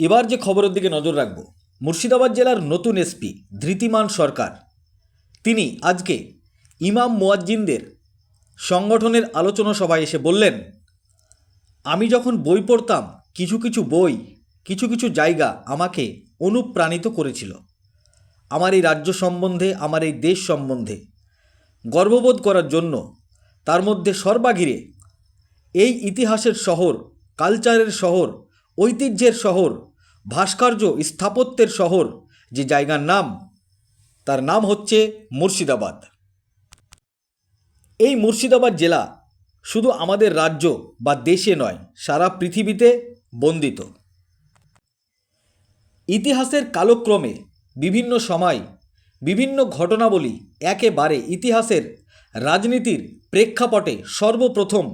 এবার যে খবরের দিকে নজর রাখব, মুর্শিদাবাদ জেলার নতুন এসপি ধৃতিমান সরকার তিনি আজকে ইমাম মুয়াজ্জিনদের সংগঠনের আলোচনা সভায় এসে বললেন, আমি যখন বই পড়তাম কিছু কিছু বই কিছু কিছু জায়গা আমাকে অনুপ্রাণিত করেছিল। আমার এই রাজ্য সম্বন্ধে, আমার এই দেশ সম্বন্ধে গর্ববোধ করার জন্য। তার মধ্যে সর্বাগ্রে এই ইতিহাসের শহর, কালচারের শহর, ঐতিহ্যের শহর, ভাস্কর্য স্থাপত্যের শহর যে জায়গার নাম, তার নাম হচ্ছে মুর্শিদাবাদ। এই মুর্শিদাবাদ জেলা শুধু আমাদের রাজ্য বা দেশে নয়, সারা পৃথিবীতে বন্দিত। ইতিহাসের কালক্রমে বিভিন্ন সময় বিভিন্ন ঘটনাবলী একেবারে ইতিহাসের রাজনীতির প্রেক্ষাপটে সর্বপ্রথম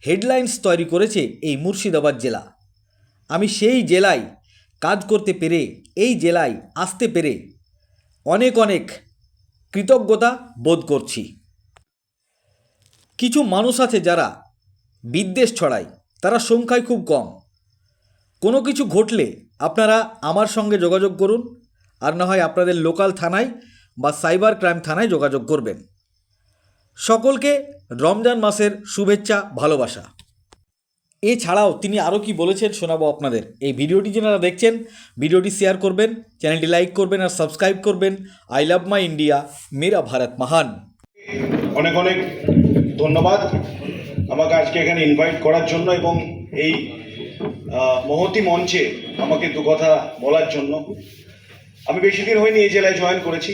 হেডলাইন্স তৈরি করেছে এই মুর্শিদাবাদ জেলা। আমি সেই জেলায় কাজ করতে পেরে, এই জেলায় আসতে পেরে অনেক অনেক কৃতজ্ঞতা বোধ করছি। কিছু মানুষ আছে যারা বিদ্বেষ ছড়ায়, তারা সংখ্যায় খুব কম। কোনো কিছু ঘটলে আপনারা আমার সঙ্গে যোগাযোগ করুন, আর না হয় আপনাদের লোকাল থানায় বা সাইবার ক্রাইম থানায় যোগাযোগ করবেন। সকলকে রমজান মাসের শুভেচ্ছা, ভালোবাসা। এছাড়াও তিনি আরও কি বলেছেন শোনাবো আপনাদের। এই ভিডিওটি যারা দেখছেন, ভিডিওটি শেয়ার করবেন, চ্যানেলটি লাইক করবেন আর সাবস্ক্রাইব করবেন। আই লাভ মাই ইন্ডিয়া, মেরা ভারত মহান। অনেক অনেক ধন্যবাদ আমাকে আজকে এখানে ইনভাইট করার জন্য এবং এই মহতি মঞ্চে আমাকে দু কথা বলার জন্য। আমি বেশি দিন হয়নি এই জেলায় জয়েন করেছি।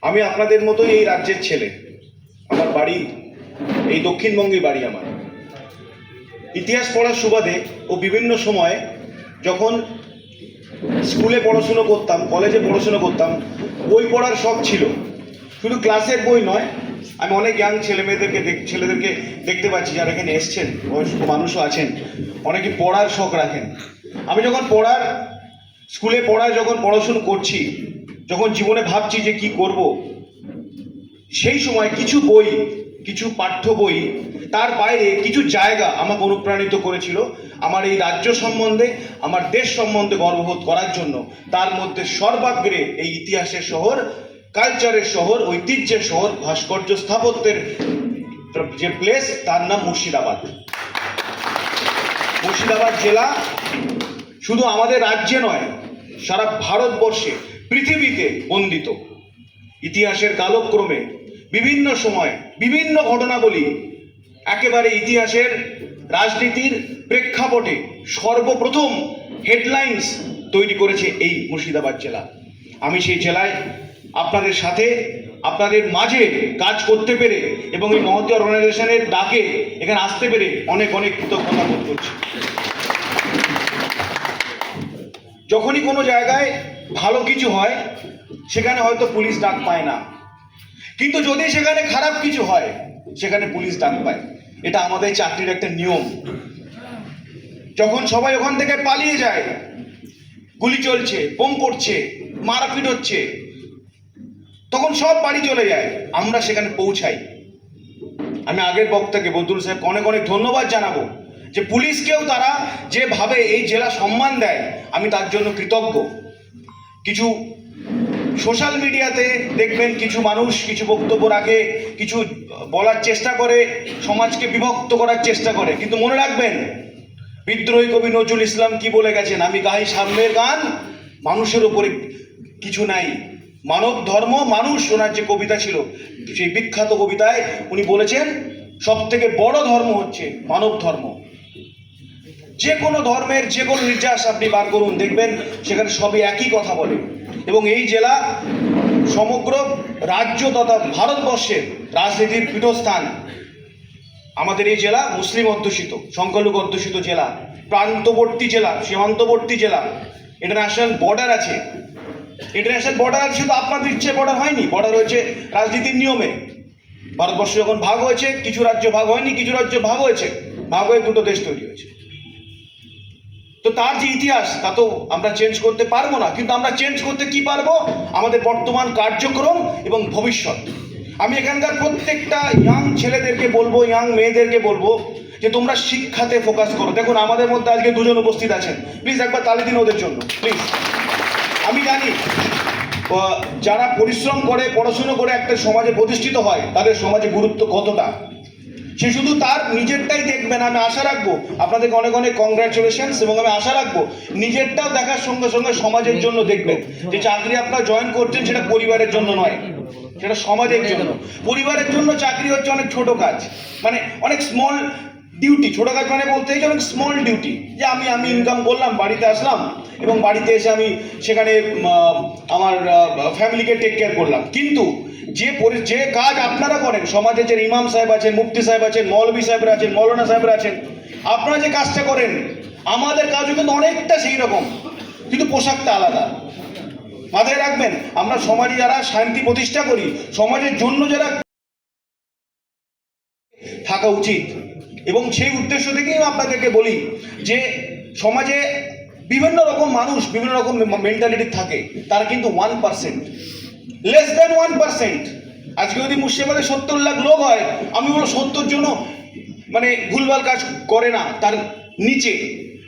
আমি আপনাদের মতোই এই রাজ্যের ছেলে। আমার বাড়ি এই দক্ষিণবঙ্গেই বাড়ি আমার। ইতিহাস পড়ার সুবাদে ও বিভিন্ন সময়ে যখন স্কুলে পড়াশুনো করতাম, কলেজে পড়াশুনো করতাম, বই পড়ার শখ ছিল। শুধু ক্লাসের বই নয়, আমি অনেক ইয়াং ছেলেদেরকে দেখতে পাচ্ছি যারা এখানে এসছেন, বয়স্ক মানুষও আছেন, অনেকে পড়ার শখ রাখেন। আমি যখন স্কুলে যখন পড়াশুনো করছি, যখন জীবনে ভাবছি যে কি করব, সেই সময় কিছু বই, কিছু পাঠ্য বই, তার বাইরে কিছু জায়গা আমাকে অনুপ্রাণিত করেছিল আমার এই রাজ্য সম্বন্ধে, আমার দেশ সম্বন্ধে গর্ববোধ করার জন্য। তার মধ্যে সর্বাগ্রে এই ইতিহাসের শহর, কালচারের শহর, ঐতিহ্যের শহর, ভাস্কর্য স্থাপত্যের যে প্লেস, তার নাম মুর্শিদাবাদ। মুর্শিদাবাদ জেলা শুধু আমাদের রাজ্যে নয়, সারা ভারতবর্ষে, পৃথিবীতে বন্দিত। ইতিহাসের কালক্রমে বিভিন্ন সময় বিভিন্ন ঘটনাবলী একেবারে ইতিহাসের রাজনীতির প্রেক্ষাপটে সর্বপ্রথম হেডলাইন্স তৈরি করেছে এই মুর্শিদাবাদ জেলা। আমি সেই জেলায় আপনাদের সাথে, আপনাদের মাঝে কাজ করতে পেরে এবং এই মহতী অর্গানাইজেশনের ডাকে এখানে আসতে পেরে অনেক অনেক কৃতজ্ঞতা বোধ করছি। যখনই কোনো জায়গায় ভালো কিছু হয়, সেখানে হয়তো পুলিশ ডাক পায় না, কিন্তু যদি সেখানে খারাপ কিছু হয়, সেখানে পুলিশ ডাক পায়। এটা আমাদের চাকরির একটা নিয়ম। যখন সবাই ওখান থেকে পালিয়ে যায়, গুলি চলছে, বোম পড়ছে, মারপিট হচ্ছে, তখন সব বাড়ি চলে যায়, আমরা সেখানে পৌঁছাই। আমি আগের বক্তাকে, বদরুল সাহেবকে অনেক অনেক ধন্যবাদ জানাবো যে পুলিশকেও তারা যেভাবে এই জেলা সম্মান দেয়, আমি তার জন্য কৃতজ্ঞ। কিছু সোশ্যাল মিডিয়াতে দেখবেন কিছু মানুষ কিছু বক্তব্য রাখে, কিছু বলার চেষ্টা করে, সমাজকে বিভক্ত করার চেষ্টা করে, কিন্তু মনে রাখবেন বিদ্রোহী কবি নজরুল ইসলাম কি বলে গেছেন, আমি গাই সাম্যের গান, মানুষের উপরে কিছু নাই, মানব ধর্ম মানুষ। ওনার যে কবিতা ছিল, সেই বিখ্যাত কবিতায় উনি বলেছেন সব থেকে বড় ধর্ম হচ্ছে মানব ধর্ম। যে কোনো ধর্মের যে কোনো নির্যাস আপনি বার করুন, দেখবেন সেখানে সবই একই কথা বলে। এবং এই জেলা সমগ্র রাজ্য তথা ভারতবর্ষের রাজনীতির পীঠস্থান। আমাদের এই জেলা মুসলিম অধ্যুষিত, সংখ্যালঘু অধ্যুষিত জেলা, প্রান্তবর্তী জেলা, সীমান্তবর্তী জেলা, ইন্টারন্যাশনাল বর্ডার আছে। ইন্টারন্যাশনাল বর্ডার আছে, শুধু আপনাদের ইচ্ছে বর্ডার হয়নি, বর্ডার হয়েছে রাজনীতির নিয়মে। ভারতবর্ষ যখন ভাগ হয়েছে, কিছু রাজ্য ভাগ হয়নি, কিছু রাজ্য ভাগ হয়েছে, ভাগ হয়ে দুটো দেশ তৈরি হয়েছে। তো তার যে ইতিহাস, তা তো আমরা চেঞ্জ করতে পারবো না, কিন্তু আমরা চেঞ্জ করতে কি পারবো, আমাদের বর্তমান কার্যক্রম এবং ভবিষ্যৎ। আমি এখানকার প্রত্যেকটা ইয়াং ছেলেদেরকে বলবো, ইয়াং মেয়েদেরকে বলবো যে তোমরা শিক্ষাতে ফোকাস করো। দেখুন আমাদের মধ্যে আজকে দুজন উপস্থিত আছেন, প্লিজ একবার তালি দিন ওদের জন্য প্লিজ। আমি জানি যারা পরিশ্রম করে পড়াশুনো করে একটা সমাজে প্রতিষ্ঠিত হয় তাদের সমাজে গুরুত্ব কতটা, সে শুধু তার নিজেরটাই দেখবেন। আমি আশা রাখবো আপনাদেরকে অনেক অনেক কংগ্রাচুলেশনস, এবং আমি আশা রাখবো নিজেরটাও দেখার সঙ্গে সঙ্গে সমাজের জন্য দেখবেন। যে চাকরি আপনারা জয়েন করছেন সেটা পরিবারের জন্য নয়, সেটা সমাজের জন্য। পরিবারের জন্য চাকরি হচ্ছে অনেক ছোট কাজ, মানে অনেক স্মল ডিউটি। ছোট কাজ মানে বলতে হচ্ছে অনেক স্মল ডিউটি, যে আমি ইনকাম করলাম, বাড়িতে আসলাম এবং বাড়িতে এসে আমি সেখানে আমার ফ্যামিলিকে টেক কেয়ার করলাম। কিন্তু যে কাজ আপনারা করেন, সমাজে যে ইমাম সাহেব আছেন, মুফতি সাহেব আছেন, মৌলভী সাহেবরা আছেন, মৌলানা সাহেবরা আছেন, আপনারা যে কাজটা করেন আমাদের কাজও কিন্তু অনেকটা সেই রকম, কিন্তু পোশাকটা আলাদা। মাথায় রাখবেন, আমরা সমাজে যারা শান্তি প্রতিষ্ঠা করি, সমাজের জন্য যারা থাকা উচিত, এবং সেই উদ্দেশ্য থেকেই আপনাদেরকে বলি যে সমাজে বিভিন্ন রকম মানুষ বিভিন্ন রকম মেন্টালিটি থাকে, তারা কিন্তু 1%, লেস দ্যান 1%। আজকে যদি মুর্শিদাবাদে 70 লাখ লোক হয়, আমি বলবো 70 জন মানে ভুলভাল কাজ করে না, তার নিচে।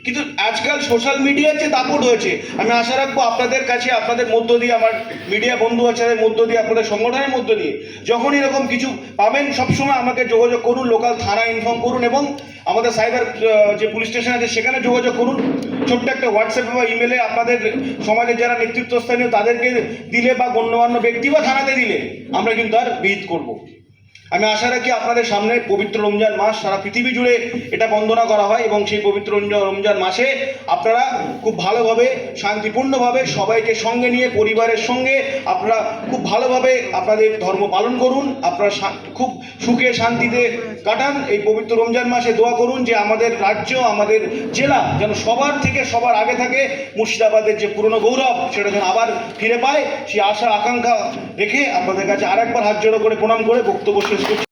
কিন্তু আজকাল সোশ্যাল মিডিয়ার যে দাপট হয়েছে, আমি আশা রাখবো আপনাদের কাছে, আপনাদের মধ্য দিয়ে, আমার মিডিয়া বন্ধু আছে তাদের মধ্য দিয়ে, আপনাদের সংগঠনের মধ্য দিয়ে যখন এরকম কিছু পাবেন সবসময় আমাকে যোগাযোগ করুন, লোকাল থানায় ইনফর্ম করুন, এবং আমাদের সাইবার যে পুলিশ স্টেশন আছে সেখানে যোগাযোগ করুন। ছোট্ট একটা হোয়াটসঅ্যাপে বা ইমেলে আপনাদের সমাজের যারা নেতৃত্বস্থানীয় তাদেরকে দিলে, বা গণ্যমান্য ব্যক্তি বা থানাতে দিলে আমরা কিন্তু আর বিহিত করব। আমি আশা রাখি আপনাদের সামনে পবিত্র রমজান মাস, সারা পৃথিবী জুড়ে এটা বন্দনা করা হয়, এবং সেই পবিত্র রমজান মাসে আপনারা খুব ভালোভাবে শান্তিপূর্ণভাবে সবাইকে সঙ্গে নিয়ে পরিবারের সঙ্গে আপনারা খুব ভালোভাবে আপনাদের ধর্ম পালন করুন। আপনারা খুব সুখে শান্তিতে কাটান এই পবিত্র রমজান মাসে। দোয়া করুন যে আমাদের রাজ্য, আমাদের জেলা যেন সবার থেকে সবার আগে থাকে, মুর্শিদাবাদের যে পুরনো গৌরব সেটা যেন আবার ফিরে পায়, সেই আশা আকাঙ্ক্ষা রেখে আপনাদের কাছে আরেকবার হাত জোড়ো করে প্রণাম করে বক্তব্য শেষ করছি।